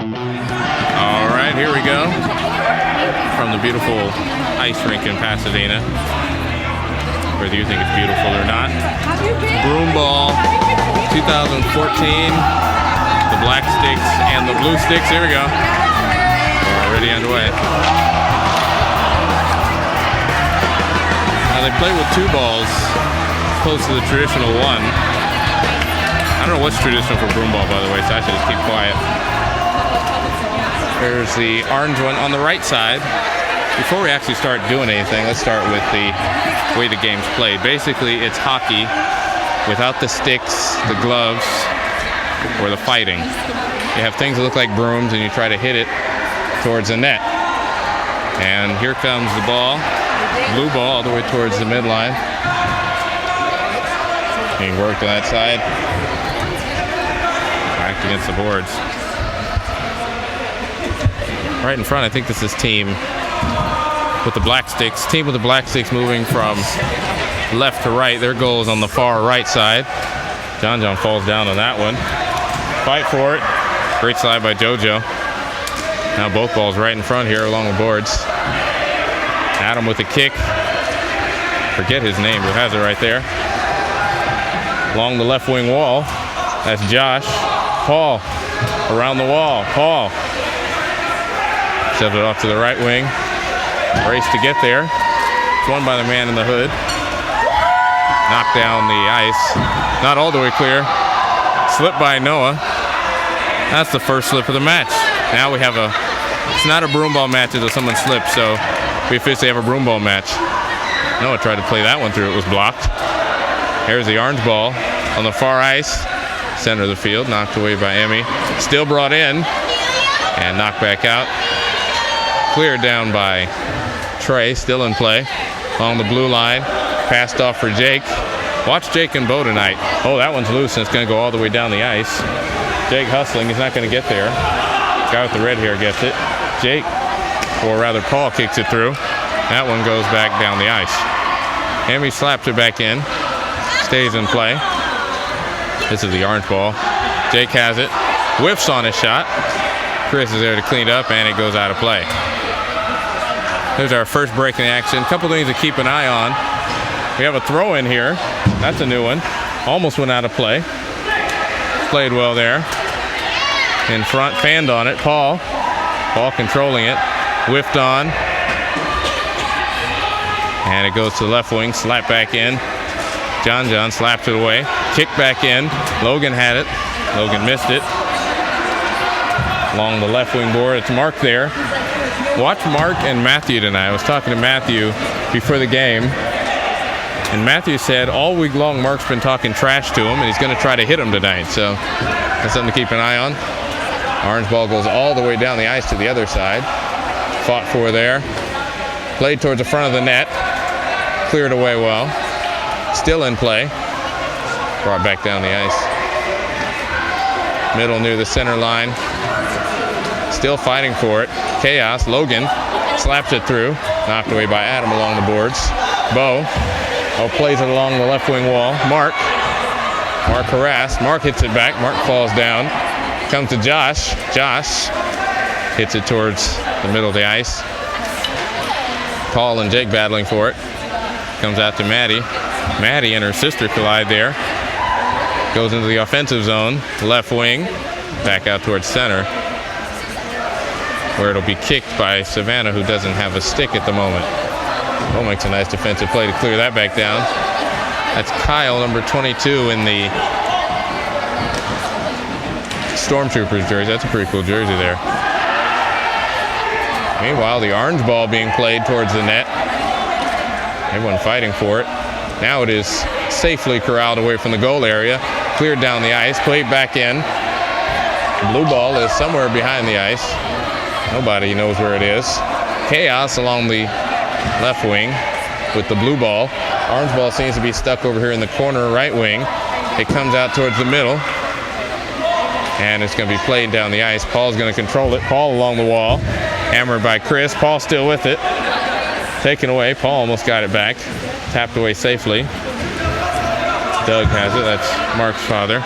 All right, here we go. From the beautiful ice rink in Pasadena. Whether you think it's beautiful or not. Broomball 2014. The black sticks and the blue sticks. Here we go. We're already underway. Now they play with two balls, close to the traditional one. I don't know what's traditional for broomball, by the way, so I should just keep quiet. There's the orange one on the right side. Before we actually start doing anything, let's start with the way the game's played. Basically, it's hockey without the sticks, the gloves, or the fighting. You have things that look like brooms, and you try to hit it towards the net. And here comes the ball. Blue ball all the way towards the midline. Being worked on that side. Back against the boards. Right in front, I think this is team with the black sticks. Team with the black sticks moving from left to right. Their goal is on the far right side. John falls down on that one. Fight for it. Great slide by JoJo. Now both balls right in front here along the boards. Adam with a kick. Forget his name, who has it right there. Along the left wing wall. That's Josh. Paul around the wall. Paul shoves it off to the right wing. Race to get there. It's won by the man in the hood. Knocked down the ice. Not all the way clear. Slip by Noah. That's the first slip of the match. Now we have it's not a broomball match until someone slips, so we officially have a broomball match. Noah tried to play that one through. It was blocked. Here's the orange ball on the far ice. Center of the field. Knocked away by Emmy. Still brought in. And knocked back out. Cleared down by Trey. Still in play. Along the blue line. Passed off for Jake. Watch Jake and Bo tonight. Oh, that one's loose and it's going to go all the way down the ice. Jake hustling. He's not going to get there. Guy with the red hair gets it. Jake, or rather Paul, kicks it through. That one goes back down the ice. Emmy slaps it back in. Stays in play. This is the orange ball. Jake has it. Whiffs on his shot. Chris is there to clean up, and it goes out of play. There's our first break in the action. A couple things to keep an eye on. We have a throw in here. That's a new one. Almost went out of play. Played well there. In front, fanned on it. Paul controlling it. Whiffed on. And it goes to the left wing. Slap back in. John slapped it away. Kick back in. Logan had it. Logan missed it. Along the left wing board. It's Mark there. Watch Mark and Matthew tonight. I was talking to Matthew before the game. And Matthew said all week long Mark's been talking trash to him, and he's going to try to hit him tonight. So that's something to keep an eye on. Orange ball goes all the way down the ice to the other side. Fought for there. Played towards the front of the net. Cleared away well. Still in play. Brought back down the ice. Middle near the center line. Still fighting for it. Chaos. Logan slaps it through. Knocked away by Adam along the boards. Bo plays it along the left wing wall. Mark harassed. Mark hits it back. Mark falls down. Comes to Josh. Josh hits it towards the middle of the ice. Paul and Jake battling for it. Comes out to Maddie. Maddie and her sister collide there. Goes into the offensive zone. Left wing. Back out towards center, where it'll be kicked by Savannah, who doesn't have a stick at the moment. Bo makes a nice defensive play to clear that back down. That's Kyle, number 22 in the Stormtroopers jersey. That's a pretty cool jersey there. Meanwhile, the orange ball being played towards the net. Everyone fighting for it. Now it is safely corralled away from the goal area. Cleared down the ice, played back in. Blue ball is somewhere behind the ice. Nobody knows where it is. Chaos along the left wing with the blue ball. Orange ball seems to be stuck over here in the corner right wing. It comes out towards the middle. And it's going to be played down the ice. Paul's going to control it. Paul along the wall. Hammered by Chris. Paul still with it. Taken away. Paul almost got it back. Tapped away safely. Doug has it. That's Mark's father.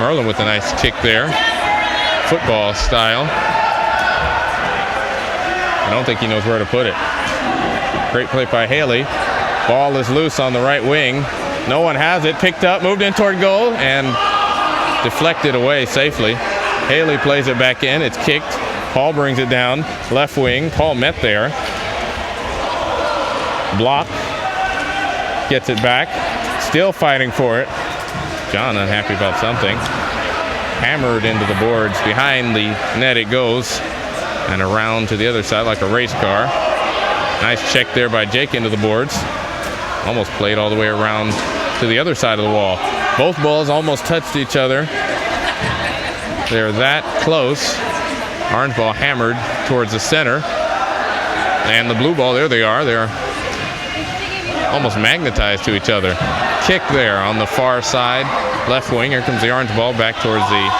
Merlin with a nice kick there. football style. I don't think he knows where to put it. Great play by Haley. Ball is loose on the right wing. No one has it. Picked up, moved in toward goal, and deflected away safely. Haley plays it back in. It's kicked. Paul brings it down. Left wing. Paul met there. Block. Gets it back. Still fighting for it. John unhappy about something. Hammered into the boards. Behind the net it goes. And around to the other side like a race car. Nice check there by Jake into the boards. Almost played all the way around to the other side of the wall. Both balls almost touched each other. They're that close. Orange ball hammered towards the center. And the blue ball, there they are. They're almost magnetized to each other. Kick there on the far side. Left wing. Here comes the orange ball back towards the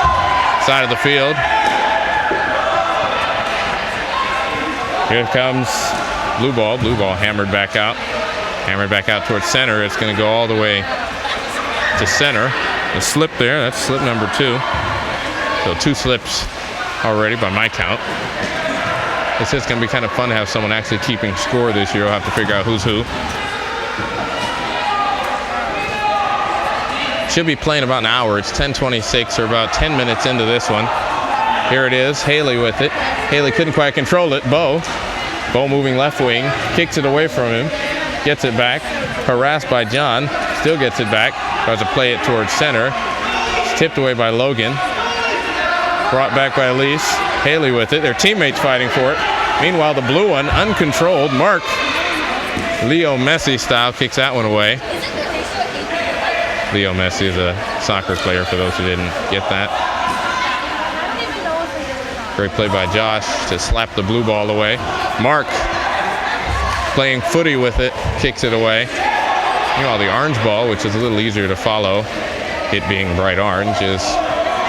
side of the field. Here comes blue ball. Blue ball hammered back out. Hammered back out towards center. It's going to go all the way to center. A slip there. That's slip number 2. So 2 slips already by my count. This is going to be kind of fun to have someone actually keeping score this year. We'll have to figure out who's who. Should be playing about an hour. It's 10:26, or about 10 minutes into this one. Here it is. Haley with it. Haley couldn't quite control it. Bo moving left wing. Kicks it away from him. Gets it back. Harassed by John. Still gets it back. Tries to play it towards center. It's tipped away by Logan. Brought back by Elise. Haley with it. Their teammates fighting for it. Meanwhile, the blue one, uncontrolled. Mark, Leo Messi style, kicks that one away. Leo Messi is a soccer player, for those who didn't get that. Great play by Josh to slap the blue ball away. Mark, playing footy with it, kicks it away. Meanwhile, the orange ball, which is a little easier to follow, it being bright orange, is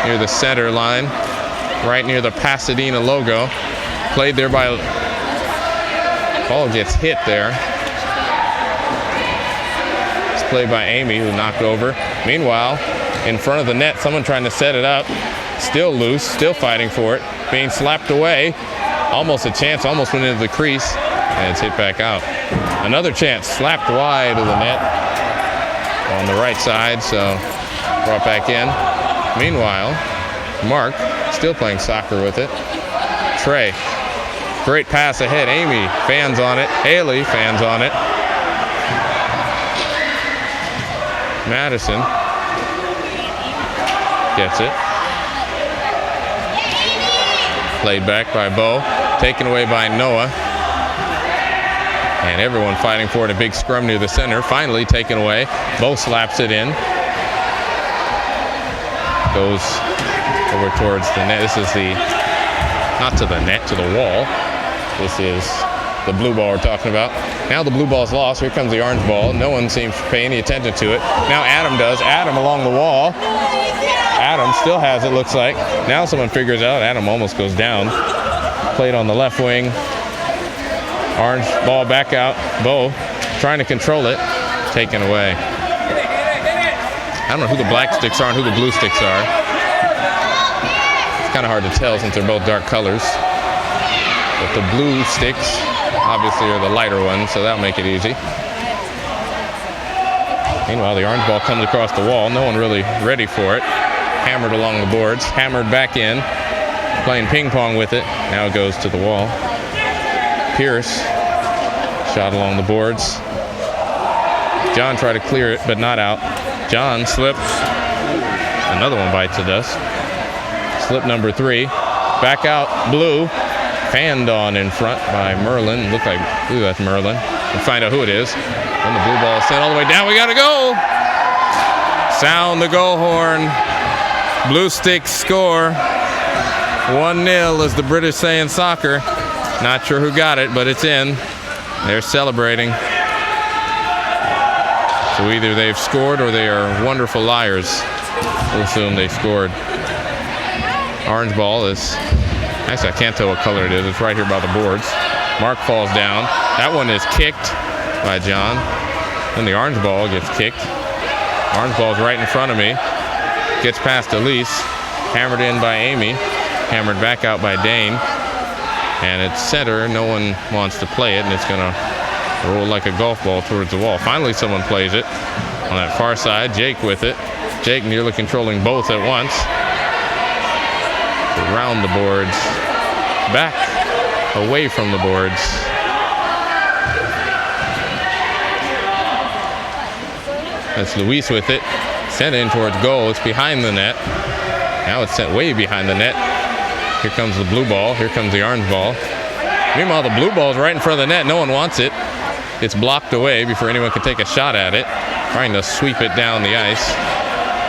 near the center line, right near the Pasadena logo. Played there by... Ball gets hit there. It's played by Amy, who knocked over. Meanwhile, in front of the net, someone trying to set it up. Still loose, still fighting for it. Being slapped away. Almost a chance, almost went into the crease. And it's hit back out. Another chance, slapped wide of the net on the right side, so brought back in. Meanwhile, Mark still playing soccer with it. Trey, great pass ahead. Amy fans on it. Haley fans on it. Madison gets it. Played back by Bo. Taken away by Noah. And everyone fighting for it. A big scrum near the center. Finally taken away. Bo slaps it in. Goes over towards the net. This is the, not to the net, to the wall. This is the blue ball we're talking about. Now the blue ball's lost. Here comes the orange ball. No one seems to pay any attention to it. Now Adam does. Adam along the wall. Adam still has it, looks like. Now someone figures out. Adam almost goes down. Played on the left wing. Orange ball back out. Bo trying to control it. Taken away. I don't know who the black sticks are and who the blue sticks are. It's kind of hard to tell since they're both dark colors. But the blue sticks obviously are the lighter ones, so that'll make it easy. Meanwhile, the orange ball comes across the wall. No one really ready for it. Hammered along the boards. Hammered back in. Playing ping pong with it. Now it goes to the wall. Pierce shot along the boards. John tried to clear it, but not out. John slipped. Another one bites the dust. Slip number 3. Back out, blue. Fanned on in front by Merlin. Looked like, ooh, that's Merlin. We'll find out who it is. Then the blue ball is sent all the way down. We got to go. Sound the goal horn. Blue Sticks score. 1-0, as the British say in soccer. Not sure who got it, but it's in. They're celebrating. So either they've scored or they are wonderful liars. We'll assume they scored. Orange ball is, actually I can't tell what color it is. It's right here by the boards. Mark falls down. That one is kicked by John. Then the orange ball gets kicked. Orange ball's right in front of me. Gets past Elise. Hammered in by Amy. Hammered back out by Dane. And it's center. No one wants to play it, and it's going to roll like a golf ball towards the wall. Finally, someone plays it on that far side. Jake with it. Jake nearly controlling both at once. Around the boards. Back away from the boards. That's Luis with it. Sent in towards goal. It's behind the net. Now it's sent way behind the net. Here comes the blue ball. Here comes the orange ball. Meanwhile, the blue ball is right in front of the net. No one wants it. It's blocked away before anyone can take a shot at it. Trying to sweep it down the ice.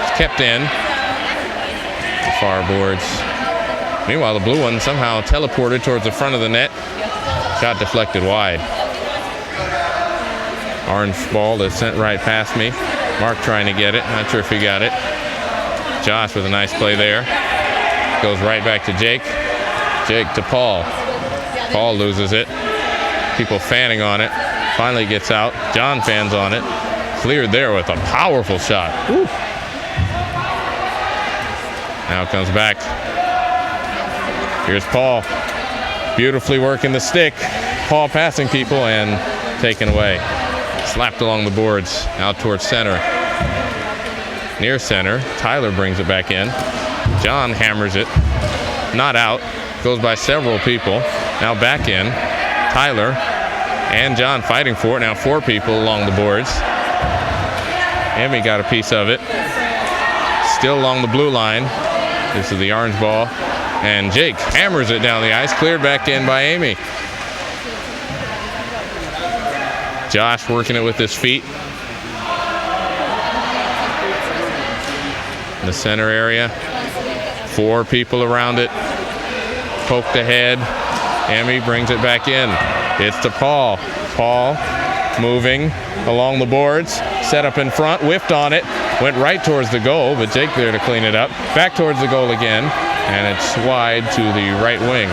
It's kept in. The far boards. Meanwhile, the blue one somehow teleported towards the front of the net. Shot deflected wide. Orange ball is sent right past me. Mark trying to get it. Not sure if he got it. Josh with a nice play there. Goes right back to Jake. Jake to Paul. Paul loses it. People fanning on it. Finally gets out. John fans on it. Cleared there with a powerful shot. Woo. Now it comes back. Here's Paul. Beautifully working the stick. Paul passing people and taken away. Slapped along the boards. Out towards center. Near center. Tyler brings it back in. John hammers it. Not out. Goes by several people. Now back in. Tyler and John fighting for it. Now 4 people along the boards. Emmy got a piece of it. Still along the blue line. This is the orange ball. And Jake hammers it down the ice. Cleared back in by Amy. Josh working it with his feet. In the center area. 4 people around it. Poked ahead. Emmy brings it back in. It's to Paul. Paul moving along the boards. Set up in front. Whiffed on it. Went right towards the goal, but Jake there to clean it up. Back towards the goal again. And it's wide to the right wing.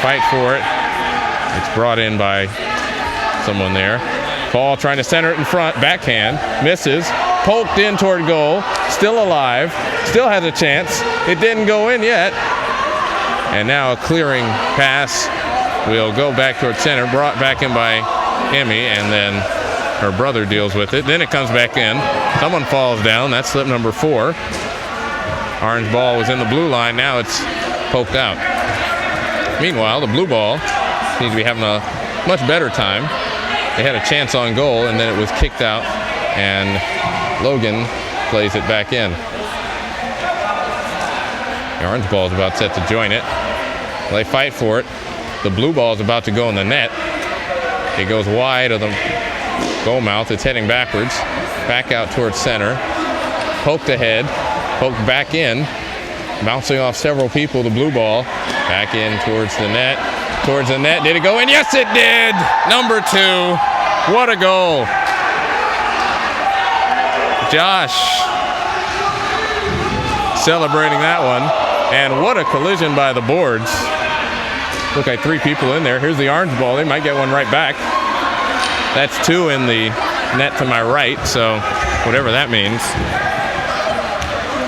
Fight for it. It's brought in by someone there. Paul trying to center it in front. Backhand. Misses. Poked in toward goal. Still alive. Still has a chance. It didn't go in yet. And now a clearing pass will go back toward center. Brought back in by Emmy, and then her brother deals with it. Then it comes back in. Someone falls down. That's slip number 4. Orange ball was in the blue line. Now it's poked out. Meanwhile, the blue ball seems to be having a much better time. They had a chance on goal, and then it was kicked out, and Logan plays it back in. The orange ball is about set to join it. They fight for it. The blue ball is about to go in the net. It goes wide of the goal mouth. It's heading backwards. Back out towards center. Poked ahead. Poked back in. Bouncing off several people, the blue ball. Back in towards the net. Towards the net. Did it go in? Yes, it did! Number 2. What a goal. Josh celebrating that one. And what a collision by the boards. Look like 3 people in there. Here's the orange ball. They might get one right back. That's 2 in the net to my right, so whatever that means.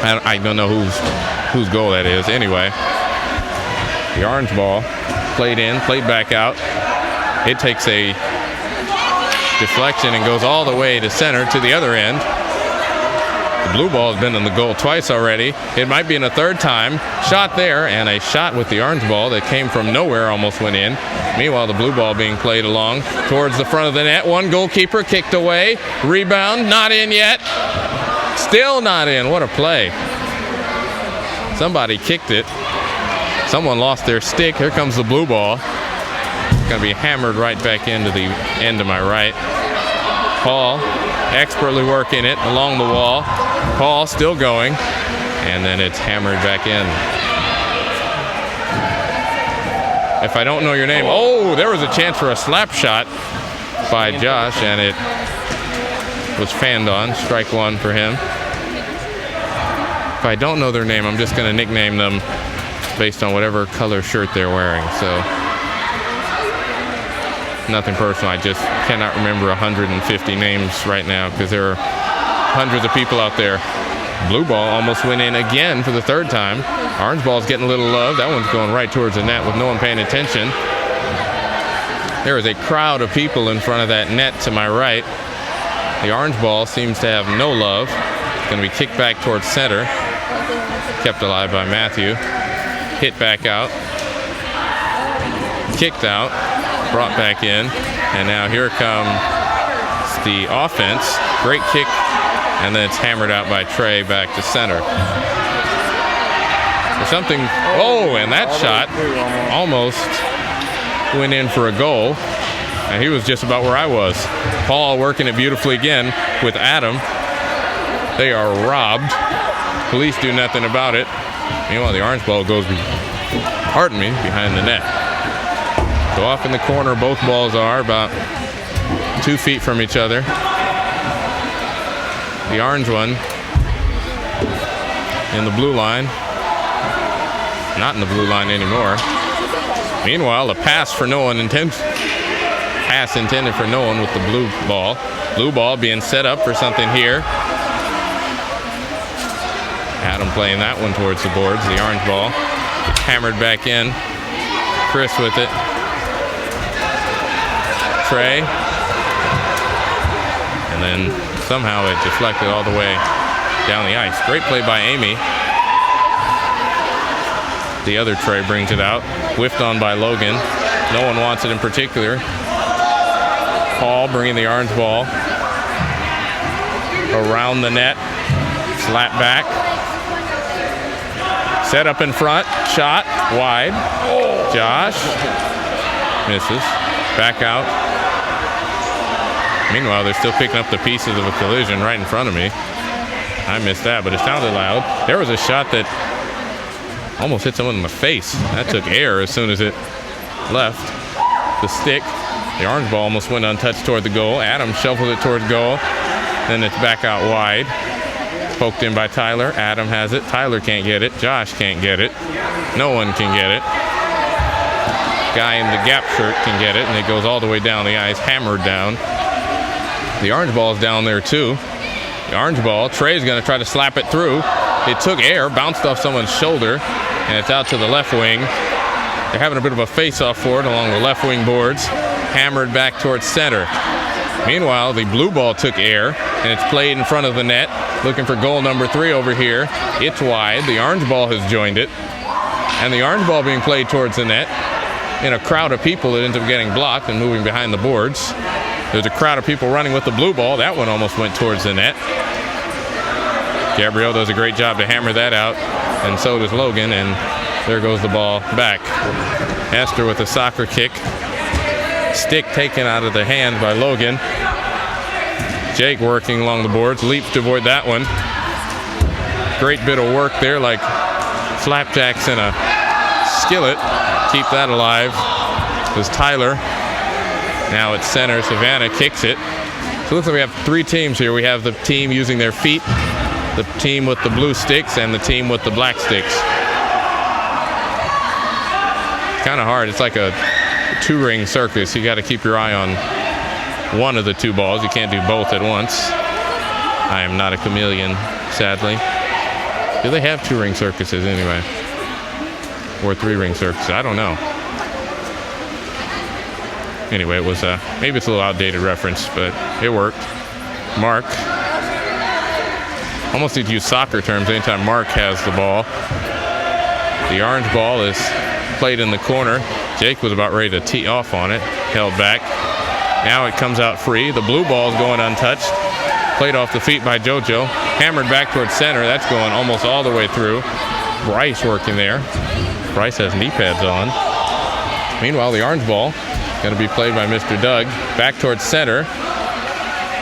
I don't know whose goal that is. Anyway, the orange ball played in, played back out. It takes a deflection and goes all the way to center to the other end. The blue ball has been in the goal twice already. It might be in a 3rd time. Shot there, and a shot with the orange ball that came from nowhere almost went in. Meanwhile, the blue ball being played along towards the front of the net. One goalkeeper kicked away. Rebound, not in yet. Still not in. What a play. Somebody kicked it. Someone lost their stick. Here comes the blue ball. It's going to be hammered right back into the end to my right. Paul expertly working it along the wall. Paul still going. And then it's hammered back in. If I don't know your name. Oh, there was a chance for a slap shot by Josh, and it was fanned on. Strike 1 for him. If I don't know their name, I'm just going to nickname them based on whatever color shirt they're wearing. So nothing personal. I just cannot remember 150 names right now because there are hundreds of people out there. Blue ball almost went in again for the third time. Orange ball's getting a little love. That one's going right towards the net with no one paying attention. There is a crowd of people in front of that net to my right. The orange ball seems to have no love. It's going to be kicked back towards center. Kept alive by Matthew. Hit back out. Kicked out. Brought back in. And now here comes the offense. Great kick. And then it's hammered out by Trey back to center. There's something. Oh, and that shot almost went in for a goal. And he was just about where I was. Paul working it beautifully again with Adam. They are robbed. Police do nothing about it. Meanwhile, the orange ball goes, behind the net. So off in the corner, both balls are about 2 feet from each other. The orange one in the blue line. Not in the blue line anymore. Meanwhile, a pass for no one intended for no one with the blue ball. Blue ball being set up for something here. Adam playing that one towards the boards. The orange ball hammered back in. Chris with it. Trey. And then somehow it deflected all the way down the ice. Great play by Amy. The other Trey brings it out. Whiffed on by Logan. No one wants it in particular. Paul bringing the orange ball around the net. Slap back. Set up in front. Shot. Wide. Josh. Misses. Back out. Meanwhile, they're still picking up the pieces of a collision right in front of me. I missed that, but it sounded loud. There was a shot that almost hit someone in the face. That took air as soon as it left the stick. The orange ball almost went untouched toward the goal. Adam shuffled it towards goal. Then it's back out wide. Poked in by Tyler. Adam has it. Tyler can't get it. Josh can't get it. No one can get it. Guy in the Gap shirt can get it, and it goes all the way down the ice, hammered down. The orange ball is down there too. The orange ball, Trey's going to try to slap it through. It took air, bounced off someone's shoulder, and it's out to the left wing. They're having a bit of a face-off for it along the left wing boards. Hammered back towards center. Meanwhile, the blue ball took air, and it's played in front of the net. Looking for goal number 3 over here. It's wide. The orange ball has joined it. And the orange ball being played towards the net. In a crowd of people that ends up getting blocked and moving behind the boards. There's a crowd of people running with the blue ball. That one almost went towards the net. Gabrielle does a great job to hammer that out, and so does Logan, and there goes the ball back. Esther with a soccer kick. Stick taken out of the hand by Logan. Jake working along the boards, leaps to avoid that one. Great bit of work there, like flapjacks in a skillet. Keep that alive. There's Tyler. Now it's center. Savannah kicks it. So it looks like we have 3 teams here. We have the team using their feet, the team with the blue sticks, and the team with the black sticks. Kind of hard. It's like a 2-ring circus. You got to keep your eye on one of the 2 balls. You can't do both at once. I am not a chameleon, sadly. Do they have 2-ring circuses anyway? Or 3-ring circuses? I don't know. Anyway, it was maybe it's a little outdated reference, but it worked. Mark. Almost need to use soccer terms anytime Mark has the ball. The orange ball is played in the corner. Jake was about ready to tee off on it. Held back. Now it comes out free. The blue ball is going untouched. Played off the feet by JoJo. Hammered back towards center. That's going almost all the way through. Bryce working there. Bryce has knee pads on. Meanwhile, the orange ball going to be played by Mr. Doug. Back towards center.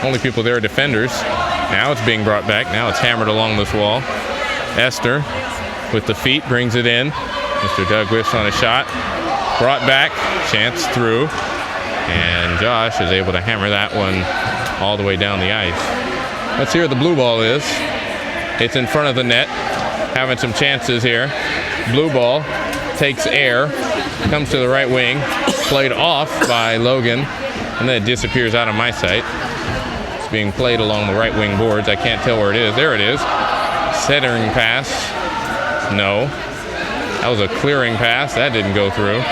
Only people there are defenders. Now it's being brought back. Now it's hammered along this wall. Esther with the feet brings it in. Mr. Doug whiffs on a shot. Brought back. Chance through. And Josh is able to hammer that one all the way down the ice. Let's see where the blue ball is. It's in front of the net. Having some chances here. Blue ball takes air. Comes to the right wing. Played off by Logan. And then it disappears out of my sight. It's being played along the right wing boards. I can't tell where it is. There it is. Centering pass. No. That was a clearing pass. That didn't go through.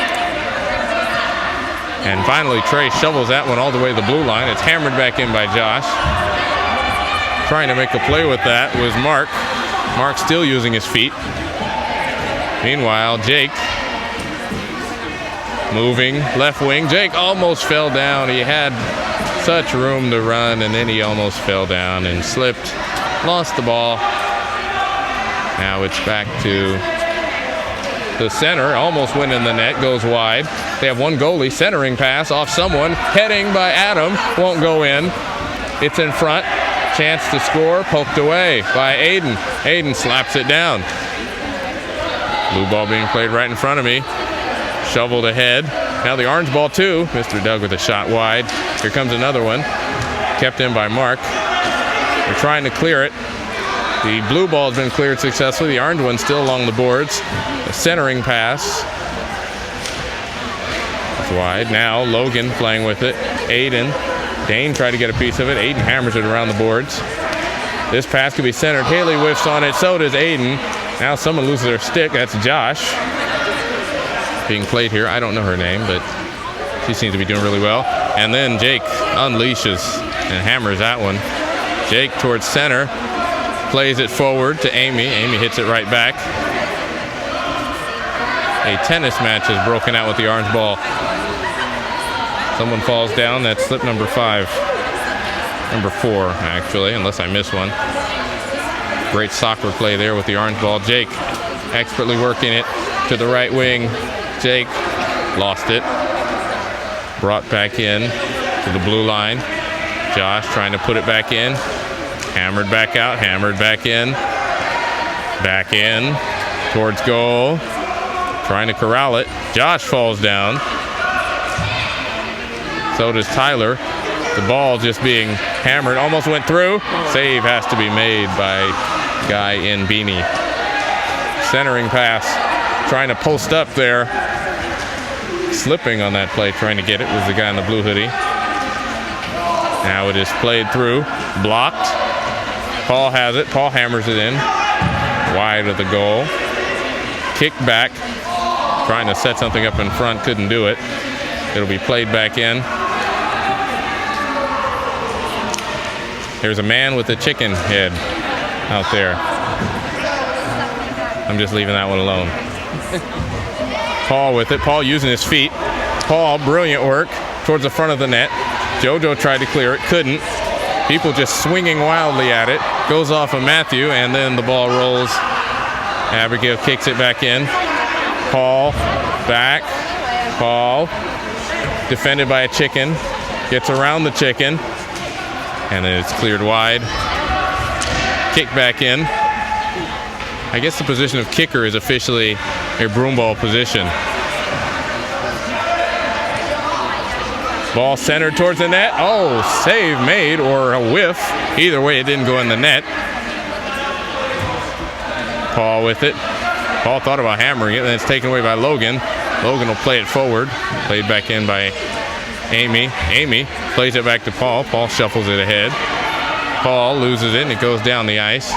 And finally, Trey shovels that one all the way to the blue line. It's hammered back in by Josh. Trying to make a play with that was Mark. Mark still using his feet. Meanwhile, Jake moving left wing. Jake almost fell down. He had such room to run, and then he almost fell down and slipped. Lost the ball. Now it's back to the center. Almost went in the net. Goes wide. They have one goalie. Centering pass off someone. Heading by Adam. Won't go in. It's in front. Chance to score. Poked away by Aiden. Aiden slaps it down. Blue ball being played right in front of me. Shoveled ahead. Now the orange ball too. Mr. Doug with a shot wide. Here comes another one. Kept in by Mark. They're trying to clear it. The blue ball has been cleared successfully. The orange one still along the boards. A centering pass. It's wide. Now Logan playing with it. Aiden. Dane tried to get a piece of it. Aiden hammers it around the boards. This pass could be centered. Haley whiffs on it. So does Aiden. Now someone loses their stick. That's Josh. Being played here. I don't know her name, but she seems to be doing really well. And then Jake unleashes and hammers that one. Jake towards center. Plays it forward to Amy. Amy hits it right back. A tennis match has broken out with the orange ball. Someone falls down. That's slip number 5. Number 4, actually, unless I miss one. Great soccer play there with the orange ball. Jake expertly working it to the right wing. Jake lost it. Brought back in to the blue line. Josh trying to put it back in. Hammered back out, hammered back in. Back in towards goal. Trying to corral it. Josh falls down. So does Tyler. The ball just being hammered. Almost went through. Save has to be made by guy in beanie. Centering pass. Trying to post up there. Slipping on that play, trying to get it, was the guy in the blue hoodie. Now it is played through. Blocked. Paul has it. Paul hammers it in. Wide of the goal. Kick back. Trying to set something up in front. Couldn't do it. It'll be played back in. There's a man with a chicken head out there. I'm just leaving that one alone. Paul with it. Paul using his feet. Paul, brilliant work towards the front of the net. JoJo tried to clear it. Couldn't. People just swinging wildly at it. Goes off of Matthew, and then the ball rolls. Abigail kicks it back in. Paul, back. Paul, defended by a chicken. Gets around the chicken. And then it's cleared wide. Kick back in. I guess the position of kicker is officially a broomball position. Ball centered towards the net. Oh, save made or a whiff. Either way, it didn't go in the net. Paul with it. Paul thought about hammering it, and it's taken away by Logan. Logan will play it forward. Played back in by Amy. Amy plays it back to Paul. Paul shuffles it ahead. Paul loses it, and it goes down the ice.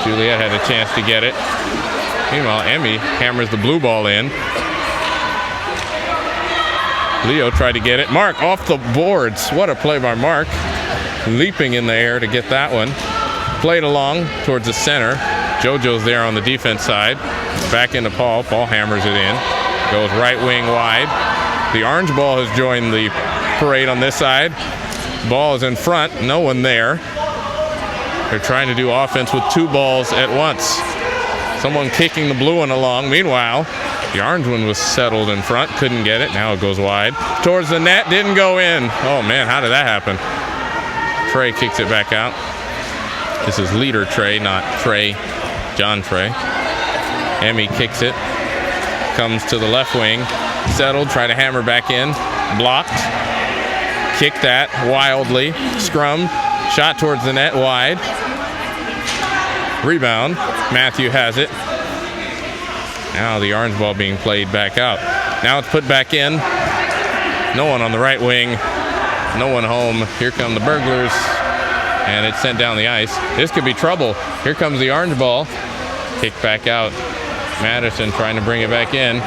Juliet had a chance to get it. Meanwhile, Emmy hammers the blue ball in. Leo tried to get it. Mark off the boards. What a play by Mark. Leaping in the air to get that one. Played along towards the center. JoJo's there on the defense side. Back into Paul. Paul hammers it in. Goes right wing wide. The orange ball has joined the parade on this side. Ball is in front. No one there. They're trying to do offense with 2 balls at once. Someone kicking the blue one along. Meanwhile, the orange one was settled in front. Couldn't get it. Now it goes wide. Towards the net. Didn't go in. Oh, man. How did that happen? Trey kicks it back out. This is leader Trey, not Trey. John Trey. Emmy kicks it. Comes to the left wing. Settled. Try to hammer back in. Blocked. Kick that wildly. Scrum. Shot towards the net. Wide. Rebound. Matthew has it. Now the orange ball being played back out. Now it's put back in. No one on the right wing. No one home. Here come the burglars. And it's sent down the ice. This could be trouble. Here comes the orange ball. Kicked back out. Madison trying to bring it back in.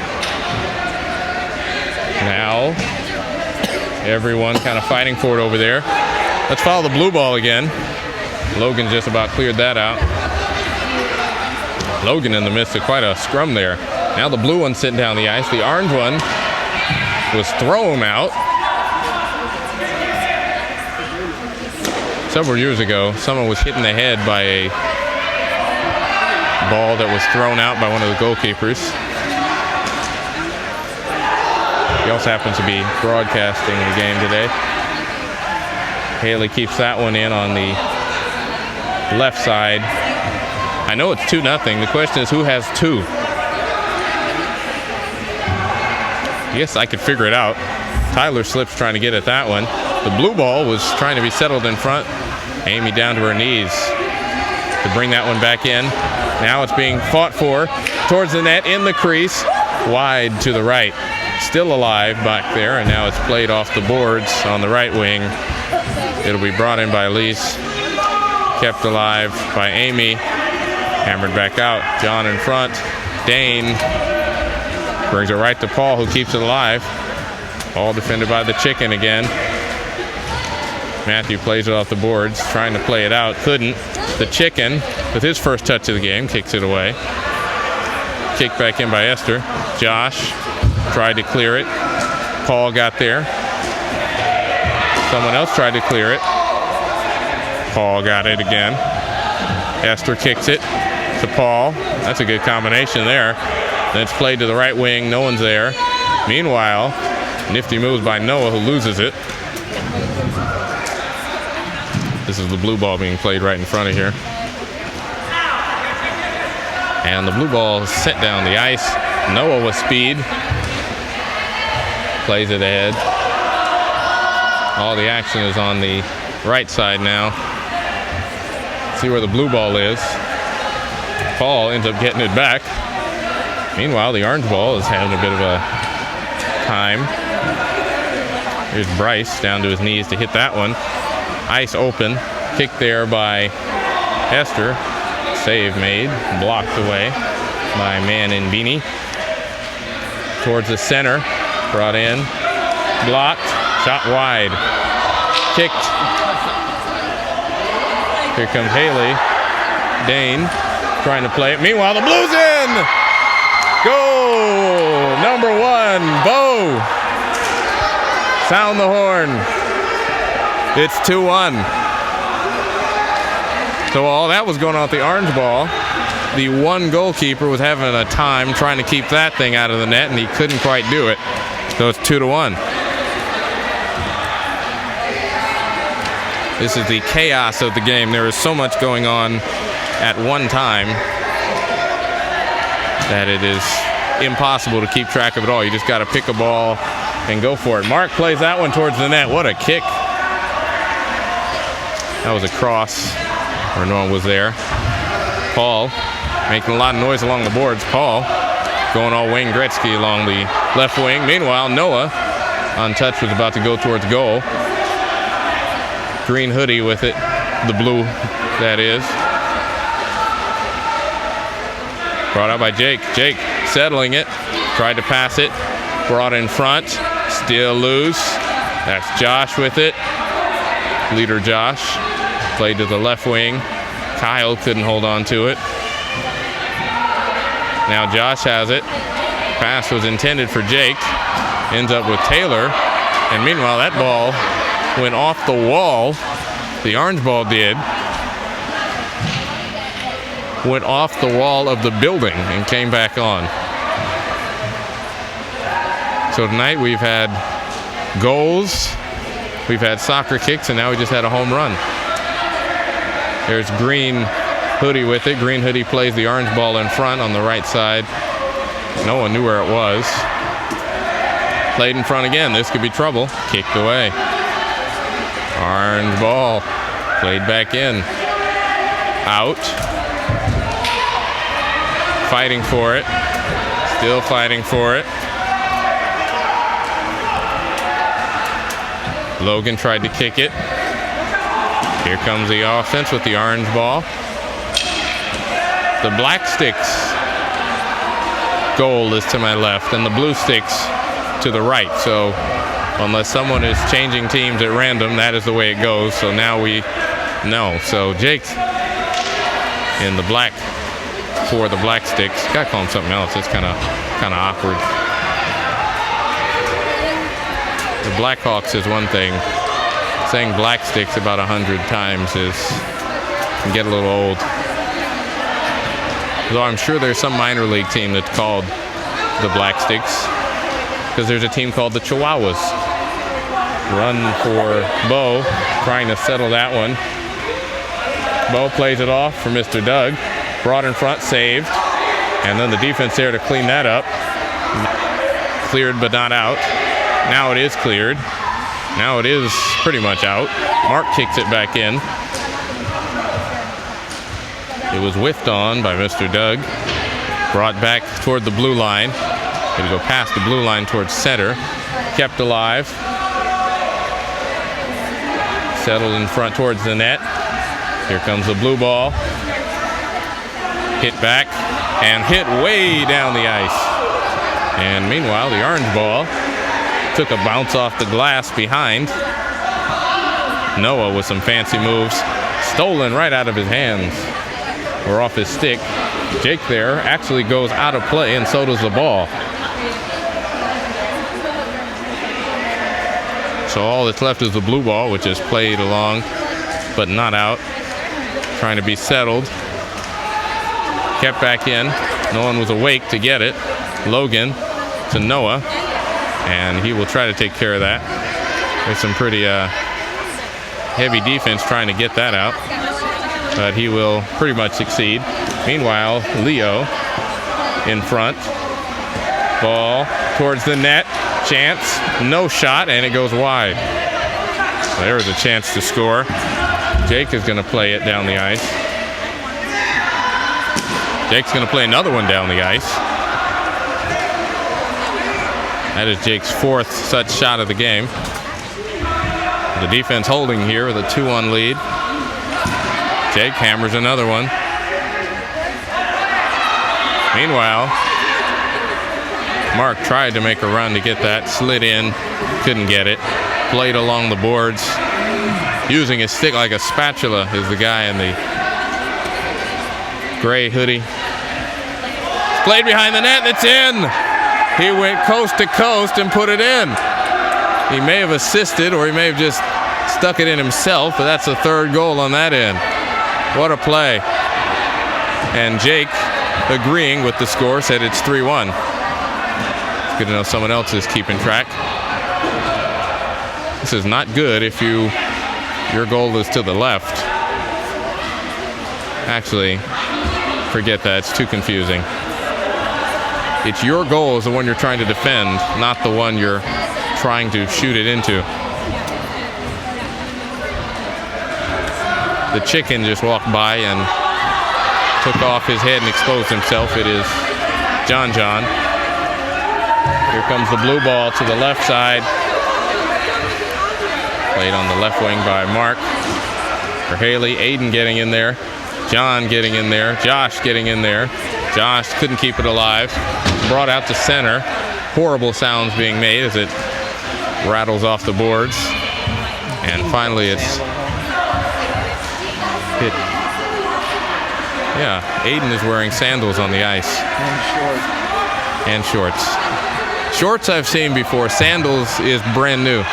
Now, everyone kind of fighting for it over there. Let's follow the blue ball again. Logan just about cleared that out. Logan in the midst of quite a scrum there. Now the blue one's sitting down the ice. The orange one was thrown out. Several years ago, someone was hit in the head by a ball that was thrown out by one of the goalkeepers. He also happens to be broadcasting the game today. Haley keeps that one in on the left side. I know it's 2-0. The question is, who has 2? Yes, I could figure it out. Tyler Slips trying to get at that one. The blue ball was trying to be settled in front. Amy down to her knees to bring that one back in. Now it's being fought for towards the net, in the crease, wide to the right. Still alive back there, and now it's played off the boards on the right wing. It'll be brought in by Elise, kept alive by Amy, hammered back out. John in front. Dane brings it right to Paul, who keeps it alive. All defended by the chicken again. Matthew plays it off the boards, trying to play it out. Couldn't. The chicken, with his first touch of the game, kicks it away. Kicked back in by Esther. Josh tried to clear it. Paul got there. Someone else tried to clear it. Paul got it again. Esther kicks it to Paul. That's a good combination there. Then it's played to the right wing. No one's there. Meanwhile, nifty moves by Noah, who loses it. This is the blue ball being played right in front of here. And the blue ball is sent down the ice. Noah with speed. Plays it ahead. All the action is on the right side now. See where the blue ball is. Paul ends up getting it back. Meanwhile, the orange ball is having a bit of a time. Here's Bryce down to his knees to hit that one. Ice open. Kicked there by Esther. Save made. Blocked away by Man in Beanie. Towards the center. Brought in. Blocked. Shot wide. Kicked. Here comes Haley. Dane trying to play it. Meanwhile, the Blues in! Goal! Number 1, Bo. Sound the horn. It's 2-1. So all that was going on with the orange ball. The one goalkeeper was having a time trying to keep that thing out of the net, and he couldn't quite do it. So it's 2-1. This is the chaos of the game. There is so much going on at one time that it is impossible to keep track of it all. You just got to pick a ball and go for it. Mark plays that one towards the net. What a kick. That was a cross where no one was there. Paul making a lot of noise along the boards. Paul going all Wayne Gretzky along the left wing. Meanwhile, Noah, untouched, was about to go towards goal. Green hoodie with it. The blue, that is. Brought out by Jake. Jake settling it. Tried to pass it. Brought in front. Still loose. That's Josh with it. Leader Josh. Played to the left wing. Kyle couldn't hold on to it. Now Josh has it. Pass was intended for Jake. Ends up with Taylor. And meanwhile, that ball went off the wall. The orange ball did. Went off the wall of the building and came back on. So tonight we've had goals, we've had soccer kicks, and now we just had a home run. There's Green Hoodie with it. Green Hoodie plays the orange ball in front on the right side. No one knew where it was. Played in front again. This could be trouble. Kicked away. Orange ball. Played back in. Out. Fighting for it. Still fighting for it. Logan tried to kick it. Here comes the offense with the orange ball. The black sticks goal is to my left and the blue sticks to the right. So unless someone is changing teams at random, that is the way it goes. So now we know. So Jake in the black for the black sticks. Gotta call him something else. It's kind of awkward. The Blackhawks is one thing. Saying black sticks about 100 times can get a little old. Though I'm sure there's some minor league team that's called the Black Sticks, because there's a team called the Chihuahuas. Run for Bo, trying to settle that one. Bo plays it off for Mr. Doug. Brought in front, saved. And then the defense there to clean that up. Cleared but not out. Now it is cleared. Now it is pretty much out. Mark kicks it back in. It was whiffed on by Mr. Doug. Brought back toward the blue line. Going to go past the blue line towards center. Kept alive. Settled in front towards the net. Here comes the blue ball. Hit back and hit way down the ice. And meanwhile, the orange ball took a bounce off the glass behind. Noah with some fancy moves. Stolen right out of his hands. Or off his stick. Jake there actually goes out of play, and so does the ball. So all that's left is the blue ball, which is played along, but not out. Trying to be settled. Kept back in. No one was awake to get it. Logan to Noah, and he will try to take care of that. There's some pretty heavy defense trying to get that out, but he will pretty much succeed. Meanwhile, Leo in front. Ball towards the net. Chance. No shot, and it goes wide. So there was a chance to score. Jake is going to play it down the ice. Jake's going to play another one down the ice. That is Jake's fourth such shot of the game. The defense holding here with a 2-1 lead. Jake hammers another one. Meanwhile, Mark tried to make a run to get that. Slid in. Couldn't get it. Played along the boards. Using his stick like a spatula is the guy in the gray hoodie. Played behind the net. It's in. He went coast to coast and put it in. He may have assisted, or he may have just stuck it in himself, but that's the third goal on that end. What a play. And Jake, agreeing with the score, said it's 3-1. It's good to know someone else is keeping track. This is not good if your goal is to the left. Actually, forget that. It's too confusing. It's your goal is the one you're trying to defend, not the one you're trying to shoot it into. The chicken just walked by and took off his head and exposed himself. It is John. Here comes the blue ball to the left side. Played on the left wing by Mark. For Haley, Aiden getting in there. John getting in there. Josh getting in there. Josh couldn't keep it alive. Brought out to center. Horrible sounds being made as it rattles off the boards. And finally it's hit. Yeah, Aiden is wearing sandals on the ice. And shorts. Shorts I've seen before. Sandals is brand new.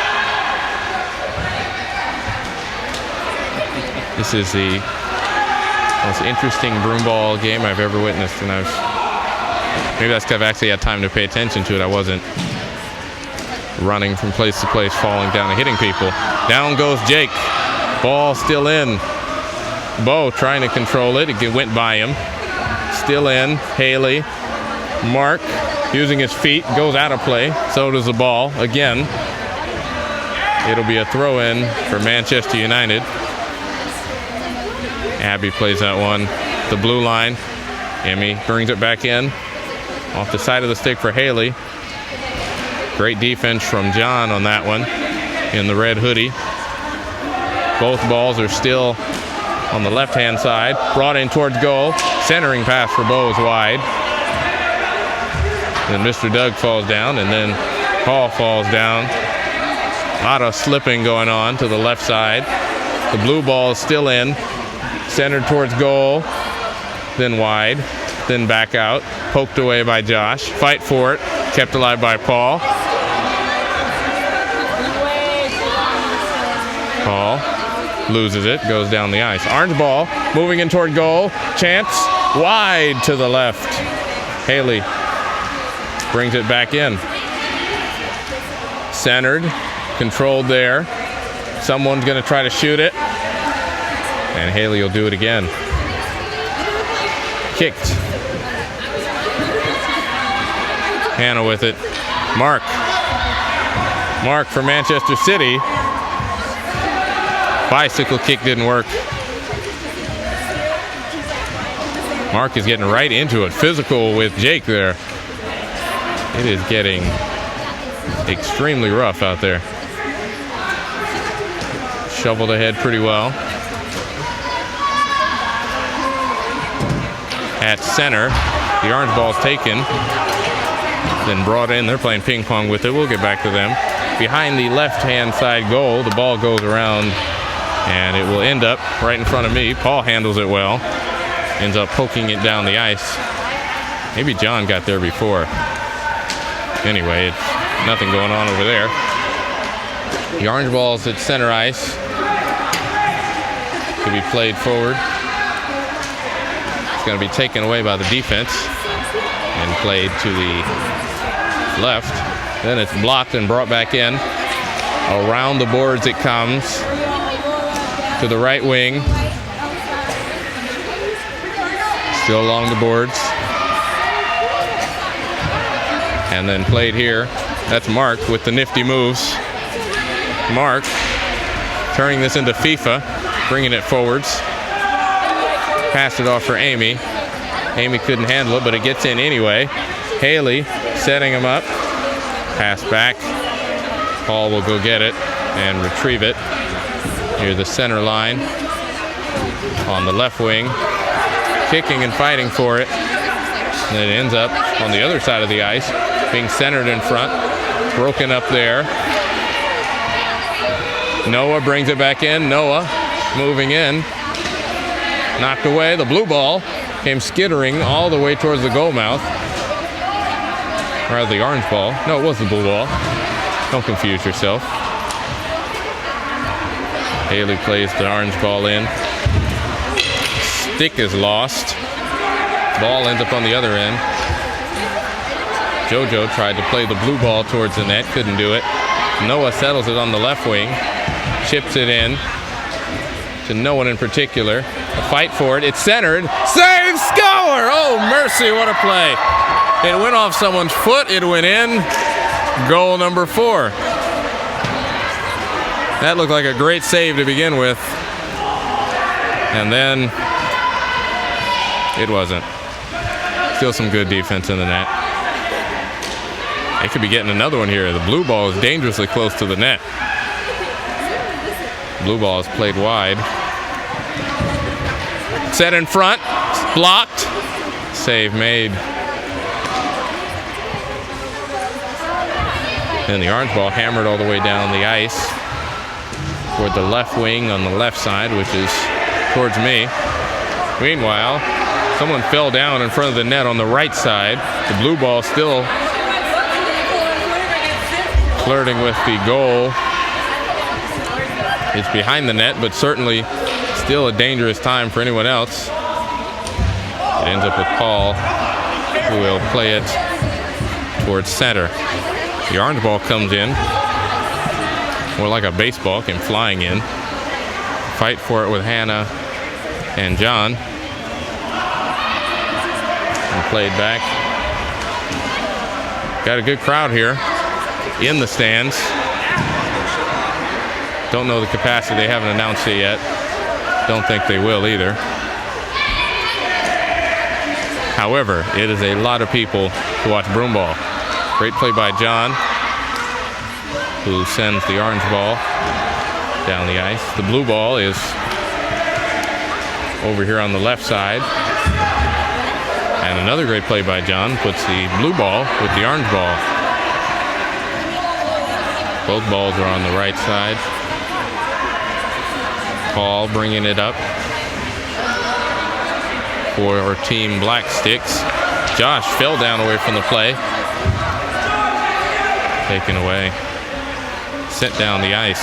This is the most interesting broomball game I've ever witnessed, and maybe that's because I've actually had time to pay attention to it. I wasn't running from place to place, falling down and hitting people. Down goes Jake. Ball still in. Bo trying to control it. It went by him. Still in. Haley. Mark using his feet. Goes out of play. So does the ball. Again. It'll be a throw-in for Manchester United. Abby plays that one. The blue line. Emmy brings it back in. Off the side of the stick for Haley. Great defense from John on that one in the red hoodie. Both balls are still on the left-hand side. Brought in towards goal. Centering pass for Bo is wide. Then Mr. Doug falls down, and then Paul falls down. A lot of slipping going on to the left side. The blue ball is still in. Centered towards goal. Then wide. Then back out. Poked away by Josh. Fight for it. Kept alive by Paul. Paul loses it. Goes down the ice. Orange ball. Moving in toward goal. Chance. Wide to the left. Haley brings it back in. Centered. Controlled there. Someone's going to try to shoot it. And Haley will do it again. Kicked. Hannah with it. Mark. Mark for Manchester City. Bicycle kick didn't work. Mark is getting right into it. Physical with Jake there. It is getting extremely rough out there. Shoveled ahead pretty well. At center, the orange ball's taken, then brought in. They're playing ping pong with it. We'll get back to them. Behind the left-hand side goal, the ball goes around, and it will end up right in front of me. Paul handles it well. Ends up poking it down the ice. Maybe John got there before. Anyway, it's nothing going on over there. The orange ball's at center ice. To be played forward. It's going to be taken away by the defense and played to the left. Then it's blocked and brought back in. Around the boards it comes to the right wing. Still along the boards. And then played here. That's Mark with the nifty moves. Mark turning this into FIFA, bringing it forwards. Passed it off for Amy. Amy couldn't handle it, but it gets in anyway. Haley setting him up. Pass back. Paul will go get it and retrieve it near the center line on the left wing. Kicking and fighting for it. And it ends up on the other side of the ice, being centered in front. Broken up there. Noah brings it back in. Noah moving in. Knocked away. The blue ball came skittering all the way towards the goal mouth. Rather the orange ball. No, it was the blue ball. Don't confuse yourself. Haley plays the orange ball in. Stick is lost. Ball ends up on the other end. JoJo tried to play the blue ball towards the net. Couldn't do it. Noah settles it on the left wing. Chips it in to no one in particular. A fight for it. It's centered. Save, score! Oh, mercy, what a play. It went off someone's foot. It went in. Goal number 4. That looked like a great save to begin with. And then it wasn't. Still some good defense in the net. They could be getting another one here. The blue ball is dangerously close to the net. Blue ball is played wide. Set in front. Blocked. Save made. And the orange ball hammered all the way down the ice toward the left wing on the left side, which is towards me. Meanwhile, someone fell down in front of the net on the right side. The blue ball still flirting with the goal. It's behind the net, but certainly still a dangerous time for anyone else. It ends up with Paul, who will play it towards center. The orange ball comes in, more like a baseball, came flying in. Fight for it with Hannah and John. And played back. Got a good crowd here in the stands. Don't know the capacity. They haven't announced it yet. Don't think they will either. However, it is a lot of people to watch broomball. Great play by John, who sends the orange ball down the ice. The blue ball is over here on the left side. And another great play by John puts the blue ball with the orange ball. Both balls are on the right side. Paul bringing it up for our team Black Sticks. Josh fell down away from the play. Taken away. Sent down the ice.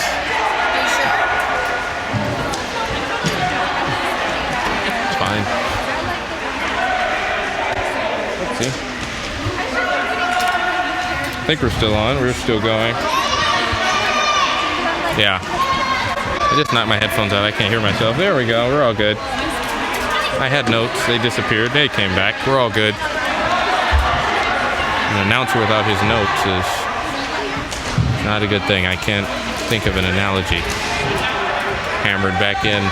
It's fine. See? I think we're still on. We're still going. Yeah. I just knocked my headphones out. I can't hear myself. There we go. We're all good. I had notes. They disappeared. They came back. We're all good. An announcer without his notes is not a good thing. I can't think of an analogy. Hammered back in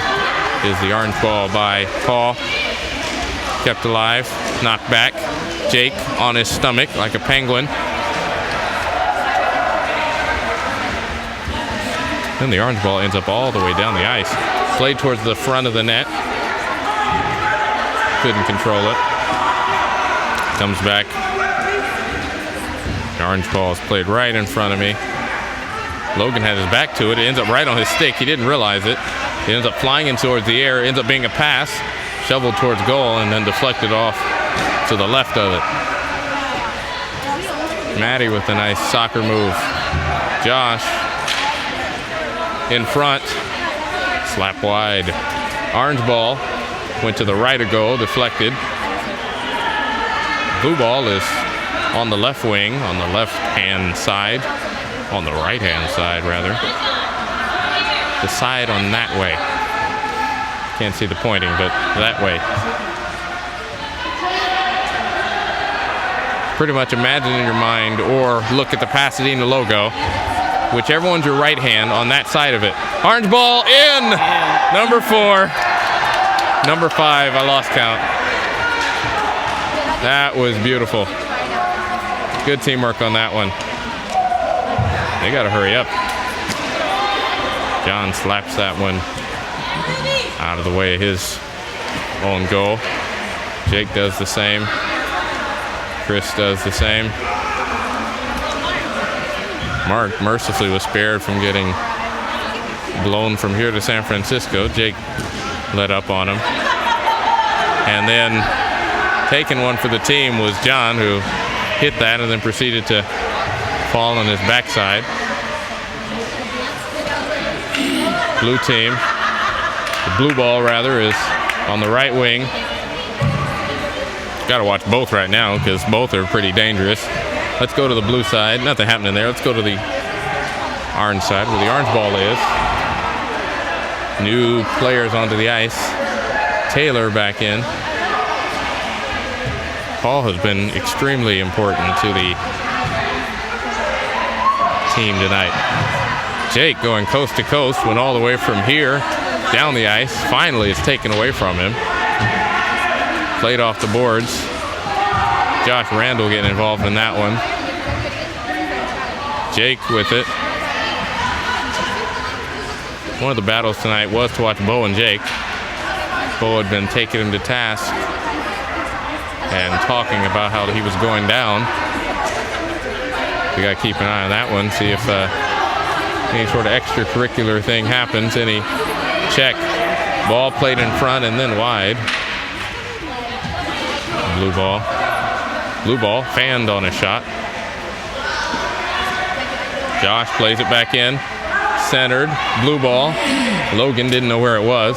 is the orange ball by Paul. Kept alive. Knocked back. Jake on his stomach like a penguin. Then the orange ball ends up all the way down the ice. Played towards the front of the net. Couldn't control it. Comes back. The orange ball is played right in front of me. Logan had his back to it. It ends up right on his stick. He didn't realize it. It ends up flying in towards the air. It ends up being a pass. Shoveled towards goal and then deflected off to the left of it. Maddie with a nice soccer move. Josh in front. Slap wide. Orange ball went to the right of goal. Deflected. Blue ball is on the left wing, on the left-hand side. On the right-hand side, rather. The side on that way. Can't see the pointing, but that way. Pretty much imagine in your mind, or look at the Pasadena logo. Whichever one's your right hand on that side of it. Orange ball in! Number 4. Number 5, I lost count. That was beautiful. Good teamwork on that one. They got to hurry up. John slaps that one out of the way of his own goal. Jake does the same. Chris does the same. Mark mercifully was spared from getting blown from here to San Francisco. Jake let up on him. And then taking one for the team was John, who hit that and then proceeded to fall on his backside. Blue team, the blue ball rather, is on the right wing. Got to watch both right now because both are pretty dangerous. Let's go to the blue side. Nothing happening there. Let's go to the orange side where the orange ball is. New players onto the ice. Taylor back in. Paul has been extremely important to the team tonight. Jake going coast to coast, went all the way from here down the ice. Finally, it's taken away from him. Played off the boards. Josh Randall getting involved in that one. Jake with it. One of the battles tonight was to watch Bo and Jake. Bo had been taking him to task and talking about how he was going down. We got to keep an eye on that one, see if any sort of extracurricular thing happens. Any check. Ball played in front and then wide. Blue ball. Blue ball fanned on a shot. Josh plays it back in. Centered. Blue ball. Logan didn't know where it was.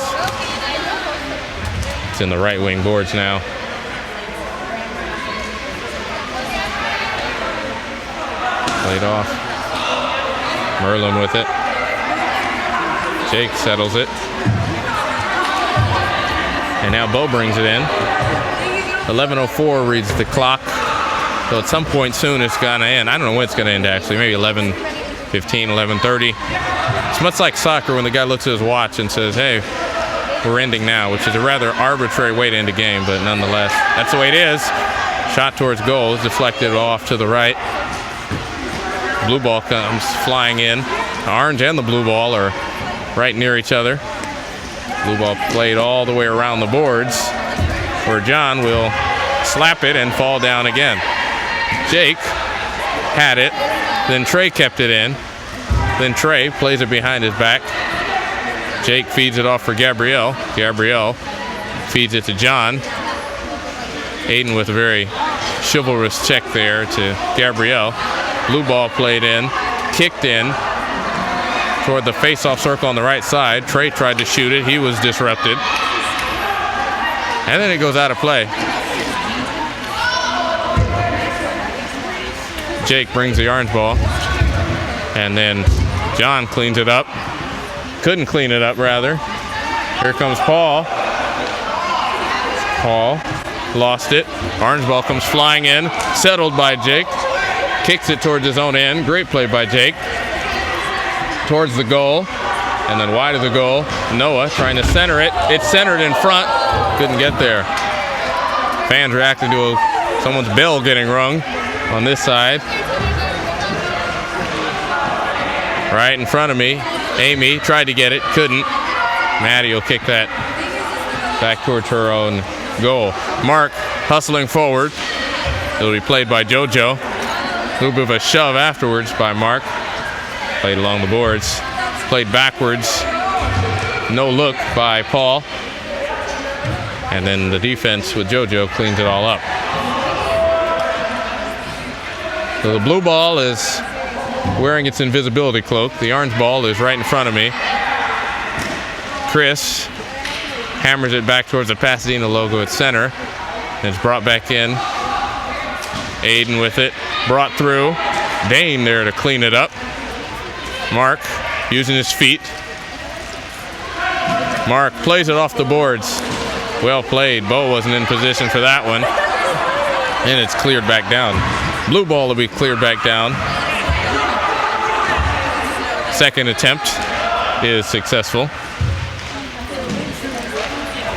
It's in the right wing boards now. Played off. Merlin with it. Jake settles it. And now Bo brings it in. 11:04 reads the clock. So at some point soon it's going to end. I don't know when it's going to end actually. Maybe 11:15, 11:30. It's much like soccer when the guy looks at his watch and says, hey, we're ending now, which is a rather arbitrary way to end a game, but nonetheless, that's the way it is. Shot towards goal is deflected off to the right. Blue ball comes flying in. The orange and the blue ball are right near each other. Blue ball played all the way around the boards, where John will slap it and fall down again. Jake had it, then Trey kept it in. Then Trey plays it behind his back. Jake feeds it off for Gabrielle. Gabrielle feeds it to John. Aiden with a very chivalrous check there to Gabrielle. Blue ball played in, kicked in toward the face-off circle on the right side. Trey tried to shoot it. He was disrupted. And then it goes out of play. Jake brings the orange ball. And then John cleans it up. Couldn't clean it up, rather. Here comes Paul. Paul lost it. Orange ball comes flying in. Settled by Jake. Kicks it towards his own end. Great play by Jake. Towards the goal. And then wide of the goal. Noah trying to center it. It's centered in front. Couldn't get there. Fans reacting to someone's bell getting rung on this side. Right in front of me. Amy tried to get it. Couldn't. Maddie will kick that back towards her own goal. Mark hustling forward. It'll be played by JoJo. A little bit of a shove afterwards by Mark. Played along the boards. Played backwards. No look by Paul. And then the defense with JoJo cleans it all up. So the blue ball is wearing its invisibility cloak. The orange ball is right in front of me. Chris hammers it back towards the Pasadena logo at center. And it's brought back in. Aiden with it. Brought through. Dane there to clean it up. Mark using his feet. Mark plays it off the boards. Well played. Bo wasn't in position for that one. And it's cleared back down. Blue ball will be cleared back down. Second attempt is successful.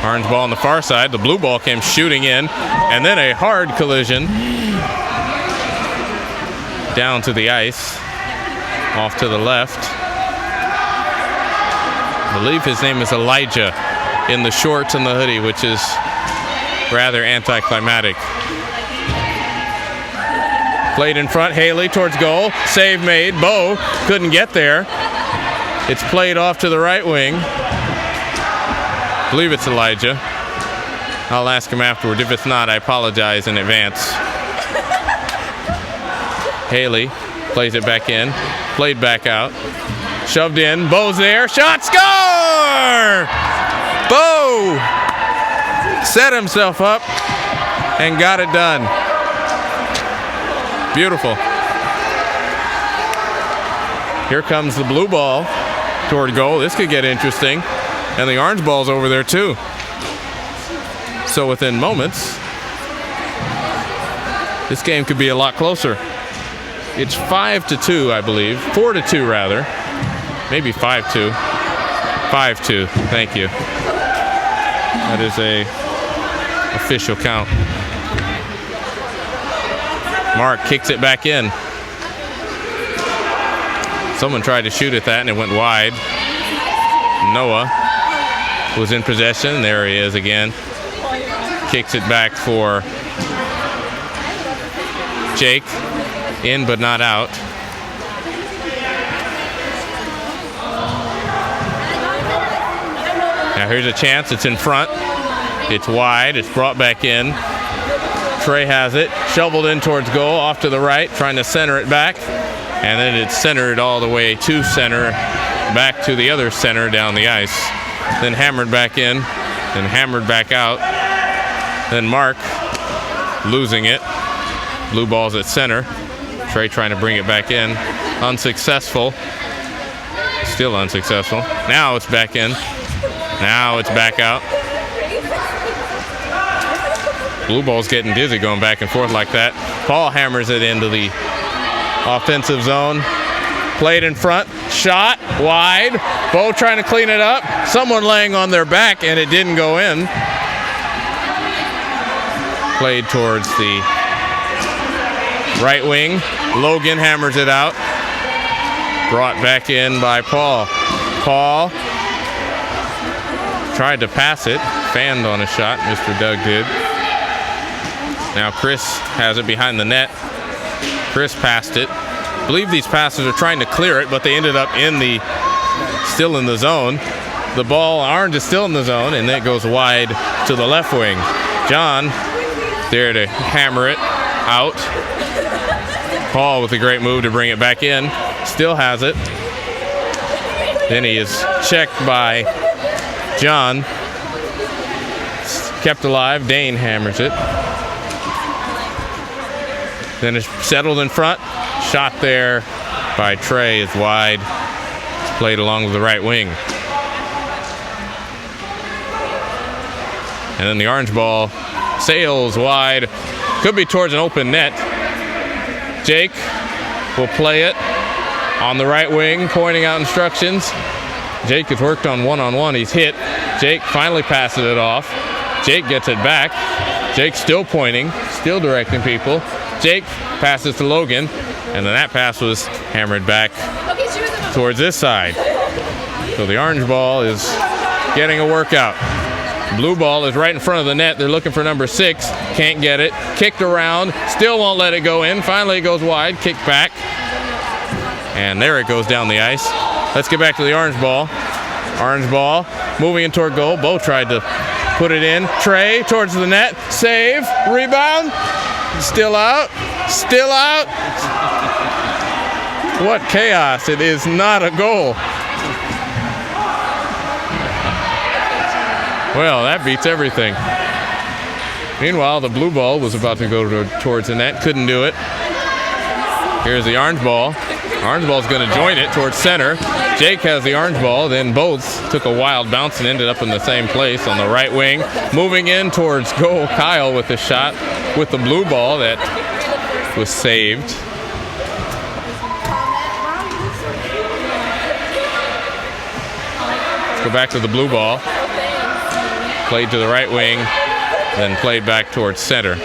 Orange ball on the far side. The blue ball came shooting in. And then a hard collision. Down to the ice. Off to the left. I believe his name is Elijah in the shorts and the hoodie, which is rather anticlimactic. Played in front. Haley towards goal. Save made. Bo couldn't get there. It's played off to the right wing. I believe it's Elijah. I'll ask him afterward. If it's not, I apologize in advance. Haley plays it back in. Played back out. Shoved in. Bo's there. Shot. Score! Bo set himself up and got it done. Beautiful. Here comes the blue ball toward goal. This could get interesting. And the orange ball's over there too. So within moments, this game could be a lot closer. It's 5-2, I believe. 4-2 rather. Maybe 5-2. 5-2. Thank you. That is a official count. Mark kicks it back in. Someone tried to shoot at that and it went wide. Noah was in possession. There he is again. Kicks it back for Jake. In but not out. Now here's a chance. It's in front. It's wide. It's brought back in. Trey has it. Shoveled in towards goal. Off to the right. Trying to center it back. And then it's centered all the way to center. Back to the other center down the ice. Then hammered back in. Then hammered back out. Then Mark losing it. Blue ball's at center. Trey trying to bring it back in. Unsuccessful. Still unsuccessful. Now it's back in. Now it's back out. Blue ball's getting dizzy going back and forth like that. Paul hammers it into the offensive zone. Played in front. Shot. Wide. Bo trying to clean it up. Someone laying on their back and it didn't go in. Played towards the right wing. Logan hammers it out. Brought back in by Paul. Paul tried to pass it, fanned on a shot, Mr. Doug did. Now Chris has it behind the net. Chris passed it. I believe these passes are trying to clear it, but they ended up still in the zone. The ball, orange is still in the zone, and then it goes wide to the left wing. John there to hammer it out. Paul with a great move to bring it back in. Still has it. Then he is checked by John. Kept alive. Dane hammers it. Then it's settled in front. Shot there by Trey is wide. It's played along with the right wing. And then the orange ball sails wide. Could be towards an open net. Jake will play it on the right wing, pointing out instructions. Jake has worked on one-on-one. He's hit. Jake finally passes it off. Jake gets it back. Jake still pointing, still directing people. Jake passes to Logan, and then that pass was hammered back towards this side. So the orange ball is getting a workout. Blue ball is right in front of the net. They're looking for number 6. Can't get it. Kicked around. Still won't let it go in. Finally it goes wide. Kicked back. And there it goes down the ice. Let's get back to the orange ball. Orange ball moving in toward goal. Bo tried to put it in. Trey towards the net. Save. Rebound. Still out. Still out. What chaos. It is not a goal. Well, that beats everything. Meanwhile, the blue ball was about to go towards the net. Couldn't do it. Here's the orange ball. Orange ball's going to join it towards center. Jake has the orange ball. Then both took a wild bounce and ended up in the same place on the right wing. Moving in towards goal, Kyle with the shot with the blue ball that was saved. Let's go back to the blue ball. Played to the right wing, then played back towards center.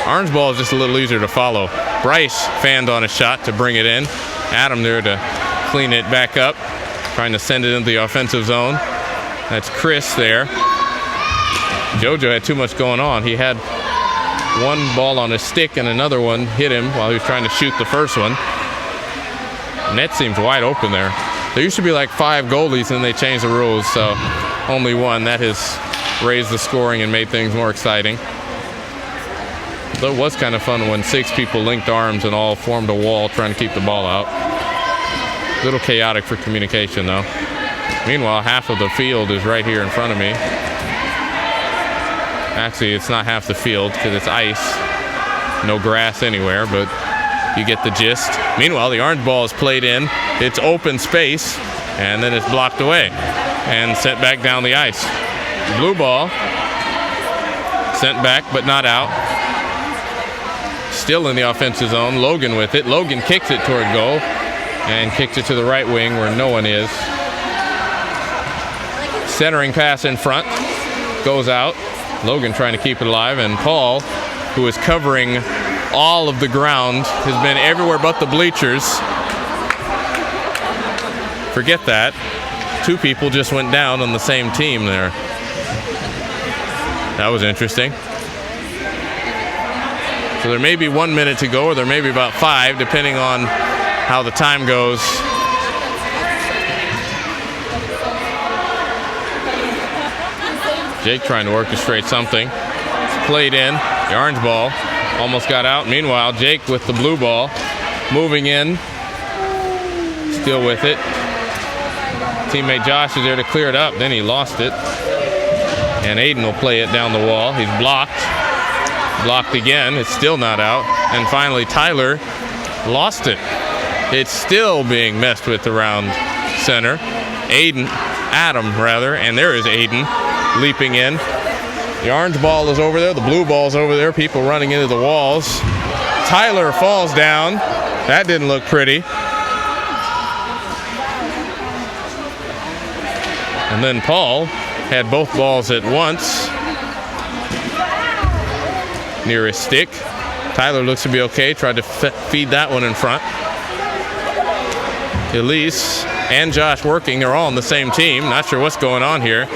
Orange ball is just a little easier to follow. Bryce fanned on a shot to bring it in. Adam there to clean it back up, trying to send it into the offensive zone. That's Chris there. JoJo had too much going on. He had one ball on his stick and another one hit him while he was trying to shoot the first one. Net seems wide open there. There used to be like 5 goalies and they changed the rules, so only one. That has raised the scoring and made things more exciting. Though it was kind of fun when 6 people linked arms and all formed a wall trying to keep the ball out. A little chaotic for communication though. Meanwhile, half of the field is right here in front of me. Actually, it's not half the field because it's ice. No grass anywhere, but you get the gist. Meanwhile, the orange ball is played in. It's open space, and then it's blocked away and sent back down the ice. Blue ball sent back, but not out. Still in the offensive zone. Logan with it. Logan kicks it toward goal and kicks it to the right wing where no one is. Centering pass in front. Goes out. Logan trying to keep it alive, and Paul, who is covering all of the ground, has been everywhere but the bleachers. Forget that. 2 people just went down on the same team there. That was interesting. So there may be 1 minute to go, or there may be about 5, depending on how the time goes. Jake trying to orchestrate something. It's played in. The orange ball almost got out. Meanwhile, Jake with the blue ball moving in. Still with it. Teammate Josh is there to clear it up. Then he lost it. And Aiden will play it down the wall. He's blocked. Blocked again. It's still not out. And finally, Tyler lost it. It's still being messed with around center. Adam, and there is Aiden leaping in. The orange ball is over there. The blue ball is over there. People running into the walls. Tyler falls down. That didn't look pretty. And then Paul had both balls at once near his stick. Tyler looks to be okay. Tried to feed that one in front. Elise and Josh working. They're all on the same team. Not sure what's going on here.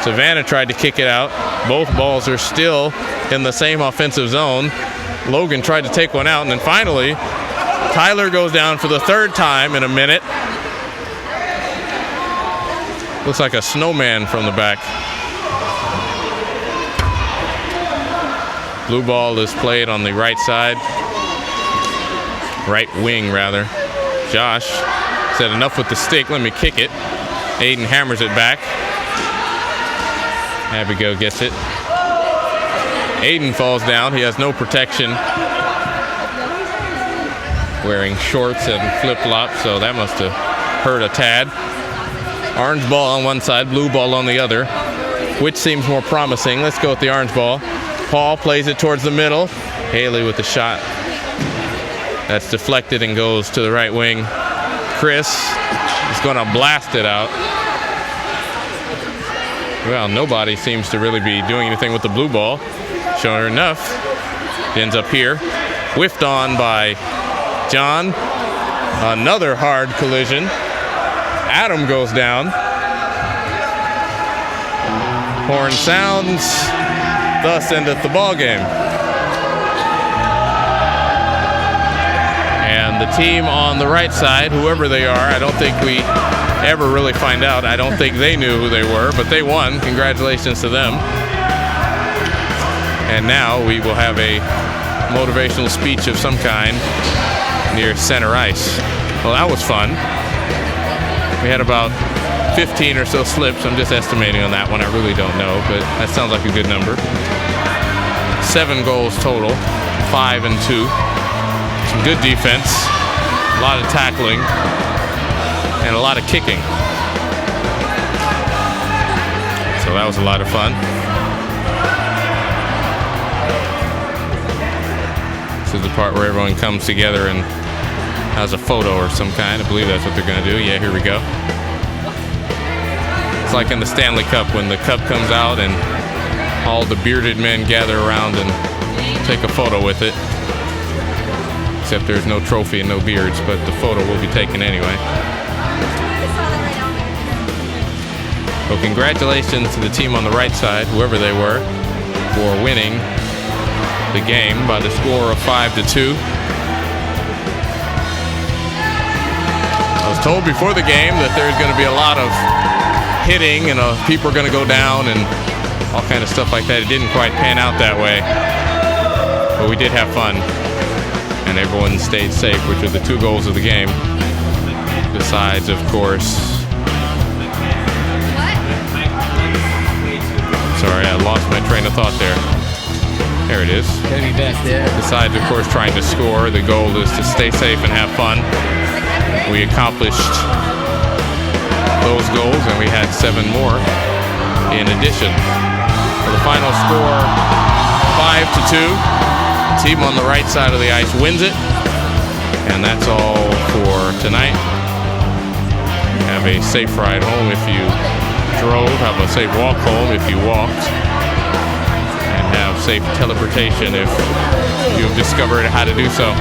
Savannah tried to kick it out. Both balls are still in the same offensive zone. Logan tried to take one out, and then finally, Tyler goes down for the third time in a minute. Looks like a snowman from the back. Blue ball is played on the right side. Right wing, rather. Josh said, enough with the stick, let me kick it. Aiden hammers it back. Abigail gets it. Aiden falls down. He has no protection. Wearing shorts and flip-flops, so that must have hurt a tad. Orange ball on one side, blue ball on the other. Which seems more promising? Let's go with the orange ball. Paul plays it towards the middle. Haley with the shot. That's deflected and goes to the right wing. Chris is going to blast it out. Well, nobody seems to really be doing anything with the blue ball. Sure enough, it ends up here. Whiffed on by John. Another hard collision. Adam goes down. Horn sounds. Thus endeth the ball game. And the team on the right side, whoever they are, I don't think we ever really find out. I don't think they knew who they were, but they won. Congratulations to them. And now we will have a motivational speech of some kind near center ice. Well, that was fun. We had about 15 or so slips. I'm just estimating on that one. I really don't know, but that sounds like a good number. 7 goals total, 5 and 2. Some good defense, a lot of tackling, and a lot of kicking. So that was a lot of fun. This is the part where everyone comes together and has a photo or some kind. I believe that's what they're going to do. Yeah, here we go. It's like in the Stanley Cup when the cup comes out and all the bearded men gather around and take a photo with it. Except there's no trophy and no beards, but the photo will be taken anyway. Well, congratulations to the team on the right side, whoever they were, for winning the game by the score of 5-2. I was told before the game that there's going to be a lot of hitting and people are going to go down and all kind of stuff like that. It didn't quite pan out that way, but we did have fun, and everyone stayed safe, which are the 2 goals of the game. Besides, of course, sorry, I lost my train of thought there. There it is. Gotta be back there. Besides, of course, trying to score, the goal is to stay safe and have fun. We accomplished those goals, and we had 7 more in addition. For the final score, 5-2. Team on the right side of the ice wins it. And that's all for tonight. Have a safe ride home if you drove. Have a safe walk home if you walked. And have safe teleportation if you've discovered how to do so.